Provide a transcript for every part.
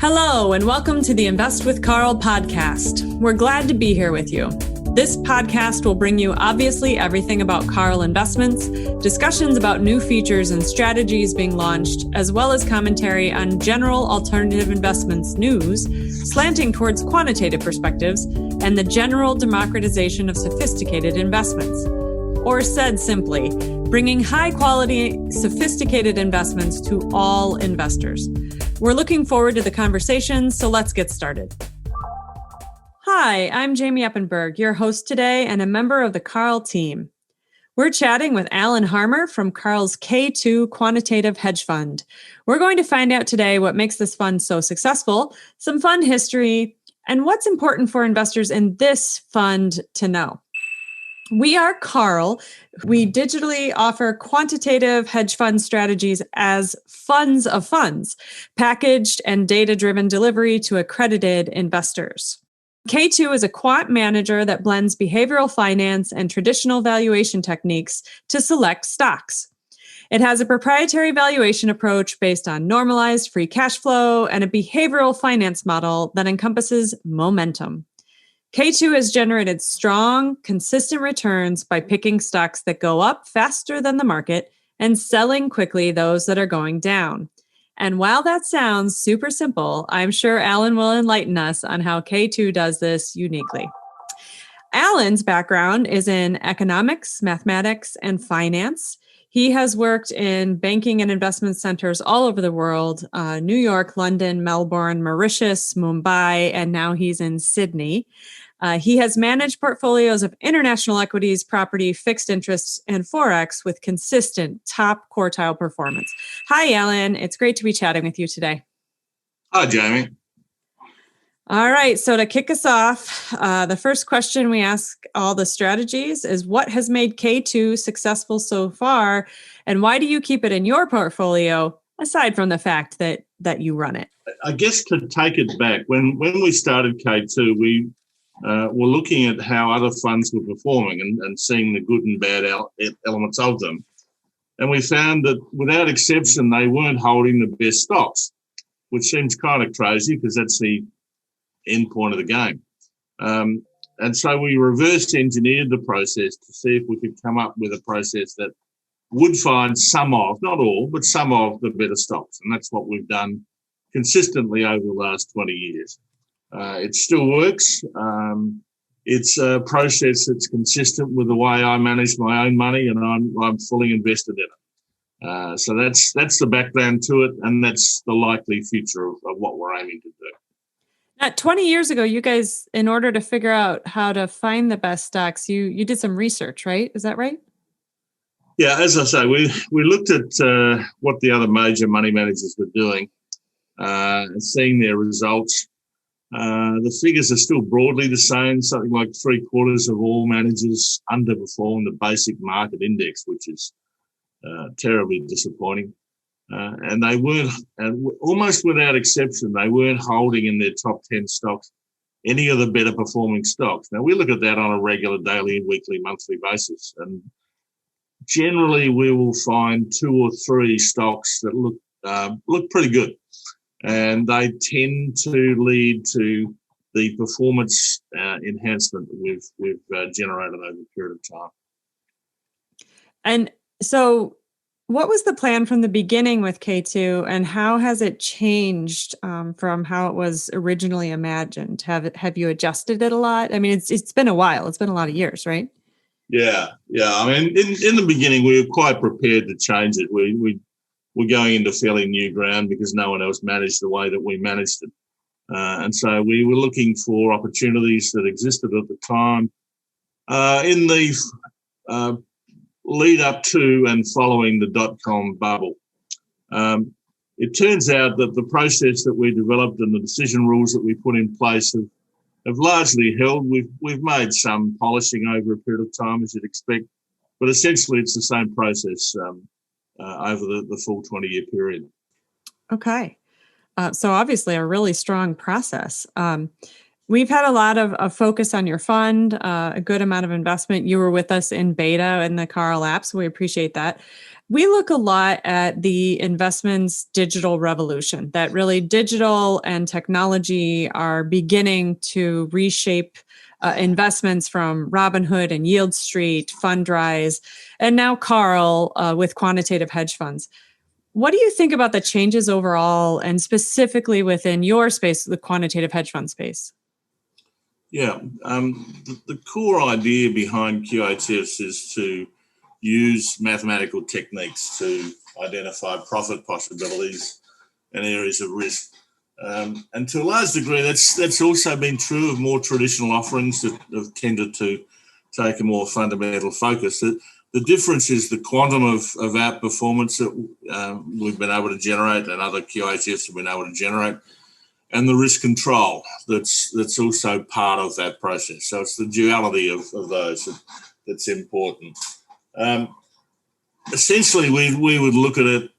Hello, and welcome to the Invest with Carl podcast. We're glad to be here with you. This podcast will bring you obviously everything about Carl investments, discussions about new features and strategies being launched, as well as commentary on general alternative investments news, slanting towards quantitative perspectives, and the general democratization of sophisticated investments. Or said simply, bringing high-quality, sophisticated investments to all investors. We're looking forward to the conversation, so let's get started. Hi, I'm Jamie Uppenberg, your host today and a member of the Carl team. We're chatting with Alan Harmer from Carl's K2 Quantitative Hedge Fund. We're going to find out today what makes this fund so successful, some fun history, and what's important for investors in this fund to know. We are Carl. We digitally offer quantitative hedge fund strategies as funds of funds, packaged and data-driven delivery to accredited investors. K2 is a quant manager that blends behavioral finance and traditional valuation techniques to select stocks. It has a proprietary valuation approach based on normalized free cash flow and a behavioral finance model that encompasses momentum. K2 has generated strong, consistent returns by picking stocks that go up faster than the market and selling quickly those that are going down. And while that sounds super simple, I'm sure Alan will enlighten us on how K2 does this uniquely. Alan's background is in economics, mathematics, and finance. He has worked in banking and investment centers all over the world, New York, London, Melbourne, Mauritius, Mumbai, and now he's in Sydney. He has managed portfolios of international equities, property, fixed interests, and Forex with consistent top quartile performance. Hi, Alan. It's great to be chatting with you today. Hi, Jamie. All right. So to kick us off, the first question we ask all the strategies is what has made K2 successful so far, and why do you keep it in your portfolio, aside from the fact that you run it? I guess to take it back, when we started K2, we were looking at how other funds were performing and seeing the good and bad elements of them. And we found that without exception, they weren't holding the best stocks, which seems kind of crazy because that's the end point of the game. And so we reverse engineered the process to see if we could come up with a process that would find some of, not all, but some of the better stocks. And that's what we've done consistently over the last 20 years. It still works. It's a process that's consistent with the way I manage my own money, and I'm fully invested in it. So that's the background to it, and that's the likely future of what we're aiming to do. Now, 20 years ago, you guys, in order to figure out how to find the best stocks, you did some research, right? Is that right? Yeah, as I say, we looked at what the other major money managers were doing, and seeing their results. The figures are still broadly the same. Something like 3/4 of all managers underperform the basic market index, which is terribly disappointing. And they weren't, almost without exception, they weren't holding in their top 10 stocks any of the better performing stocks. Now, we look at that on a regular daily, weekly, monthly basis. And generally, we will find 2 or 3 stocks that look pretty good. And they tend to lead to the performance enhancement that we've generated over a period of time. And so what was the plan from the beginning with K2, and how has it changed from how it was originally imagined? Have you adjusted it a lot? I mean, it's been a while. It's been a lot of years, right? Yeah. I mean, in the beginning, we were quite prepared to change it. We're going into fairly new ground because no one else managed the way that we managed it. And so we were looking for opportunities that existed at the time. In the lead up to and following the dot-com bubble, it turns out that the process that we developed and the decision rules that we put in place have largely held. We've made some polishing over a period of time, as you'd expect, but essentially it's the same process over the full 20-year period. Okay. So obviously a really strong process. We've had a lot of focus on your fund, a good amount of investment. You were with us in beta in the Carl app, so we appreciate that. We look a lot at the investments digital revolution, that really digital and technology are beginning to reshape investments from Robinhood and Yield Street, Fundrise, and now Carl with quantitative hedge funds. What do you think about the changes overall and specifically within your space, the quantitative hedge fund space? Yeah, the core idea behind QATFs is to use mathematical techniques to identify profit possibilities and areas of risk. And to a large degree, that's also been true of more traditional offerings that have tended to take a more fundamental focus. The difference is the quantum of outperformance that we've been able to generate and other QATFs have been able to generate, and the risk control that's also part of that process. So it's the duality of those that's important. Essentially, we would look at it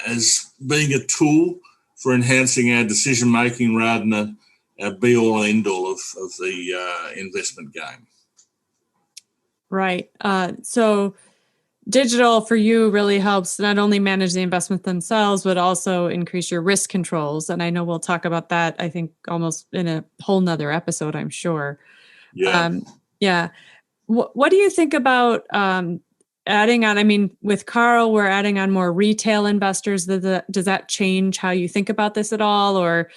as being a tool for enhancing our decision making rather than a be all and end all of the investment game. Right. So digital for you really helps not only manage the investments themselves, but also increase your risk controls. And I know we'll talk about that, I think, almost in a whole nother episode, I'm sure. Yeah. Yeah. What do you think about adding on? I mean, with Carl, we're adding on more retail investors. Does that change how you think about this at all? Or,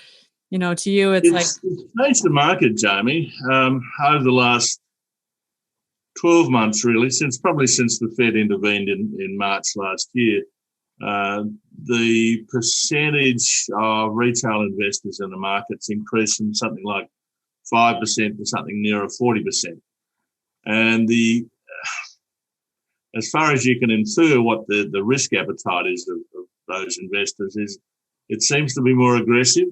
to you, it's changed the market, Jamie, over the last 12 months, really, since the Fed intervened in March last year. The percentage of retail investors in the market's increased from something like 5% to something nearer 40%. And as far as you can infer what the risk appetite is of those investors is, it seems to be more aggressive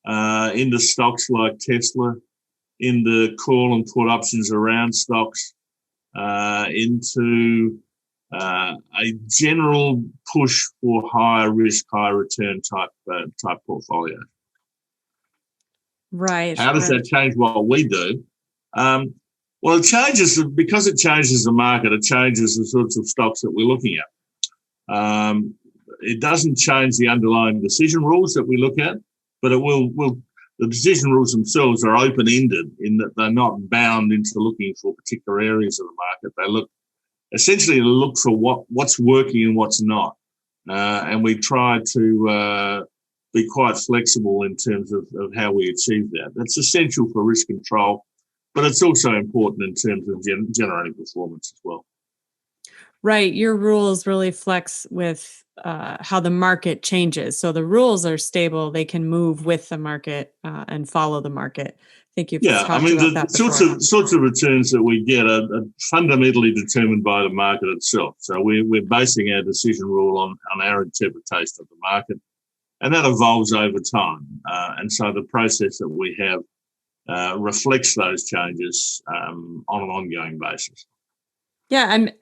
into stocks like Tesla, into call and put options around stocks, into a general push for higher risk, higher return type portfolio. Right. How does that change what we do? Well, it changes because it changes the market. It changes the sorts of stocks that we're looking at. It doesn't change the underlying decision rules that we look at, but it will. The decision rules themselves are open-ended in that they're not bound into looking for particular areas of the market. They look for what's working and what's not. And we try to be quite flexible in terms of how we achieve that. That's essential for risk control, but it's also important in terms of generating performance as well. Right. Your rules really flex with how the market changes. So the rules are stable. They can move with the market and follow the market. I think you've talked about that before. The sorts of returns that we get are fundamentally determined by the market itself. So we're basing our decision rule on our interpretation of the market, and that evolves over time. And so the process that we have reflects those changes on an ongoing basis. Yeah, and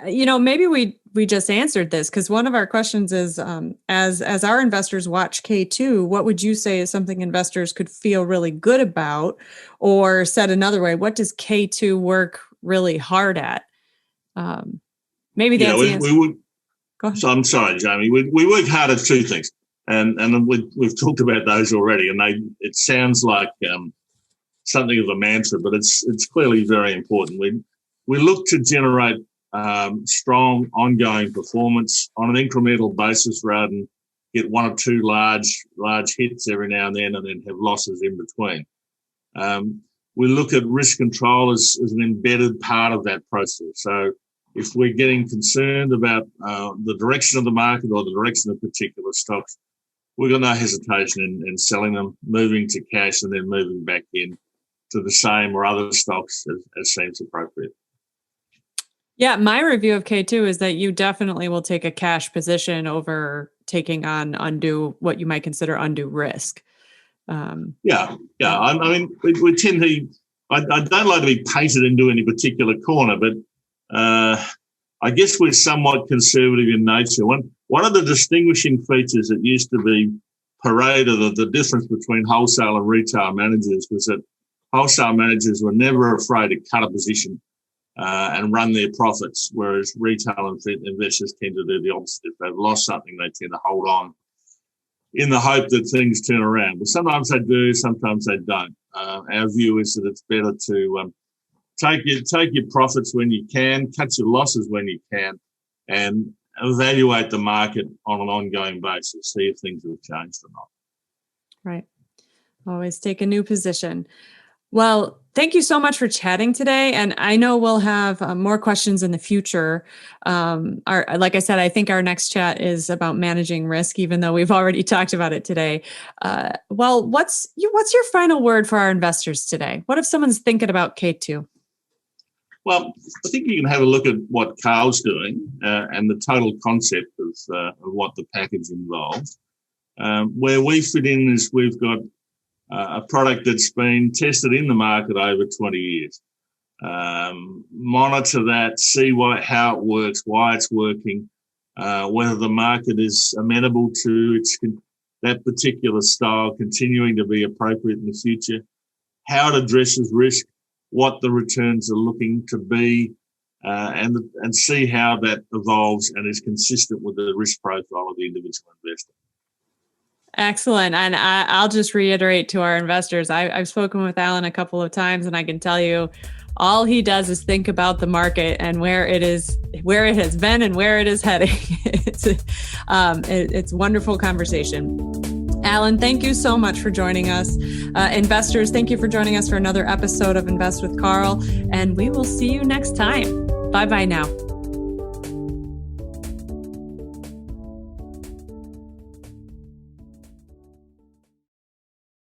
maybe we just answered this because one of our questions is, as our investors watch K2, what would you say is something investors could feel really good about? Or said another way, what does K2 work really hard at? Maybe that's the answer. Go ahead. So I'm sorry, Jamie. We work hard at two things, and we've talked about those already. And it sounds like something of a mantra, but it's clearly very important. We look to generate strong ongoing performance on an incremental basis rather than get one or two large hits every now and then have losses in between. We look at risk control as an embedded part of that process. So if we're getting concerned about the direction of the market or the direction of particular stocks, we've got no hesitation in selling them, moving to cash, and then moving back in to the same or other stocks as seems appropriate. Yeah, my review of K2 is that you definitely will take a cash position over taking on what you might consider undue risk. I mean, we tend to. I don't like to be painted into any particular corner, but I guess we're somewhat conservative in nature. One of the distinguishing features that used to be paraded of the difference between wholesale and retail managers was that wholesale managers were never afraid to cut a position and run their profits, whereas retail investors tend to do the opposite. If they've lost something, they tend to hold on in the hope that things turn around. But sometimes they do, sometimes they don't. Our view is that it's better to take your profits when you can, cut your losses when you can, and evaluate the market on an ongoing basis, see if things have changed or not. Right. Always take a new position. Well, thank you so much for chatting today. And I know we'll have more questions in the future. Like I said, I think our next chat is about managing risk, even though we've already talked about it today. Well, what's your final word for our investors today? What if someone's thinking about K2? Well, I think you can have a look at what Carl's doing and the total concept of what the package involves. Where we fit in is we've got a product that's been tested in the market over 20 years. Monitor that, see how it works, why it's working, whether the market is amenable to that particular style continuing to be appropriate in the future, how it addresses risk, what the returns are looking to be, and see how that evolves and is consistent with the risk profile of the individual investor. Excellent. And I'll just reiterate to our investors, I've spoken with Alan a couple of times, and I can tell you all he does is think about the market and where it has been and where it is heading. It's a wonderful conversation. Alan, thank you so much for joining us. Investors, thank you for joining us for another episode of Invest with Carl, and we will see you next time. Bye-bye now.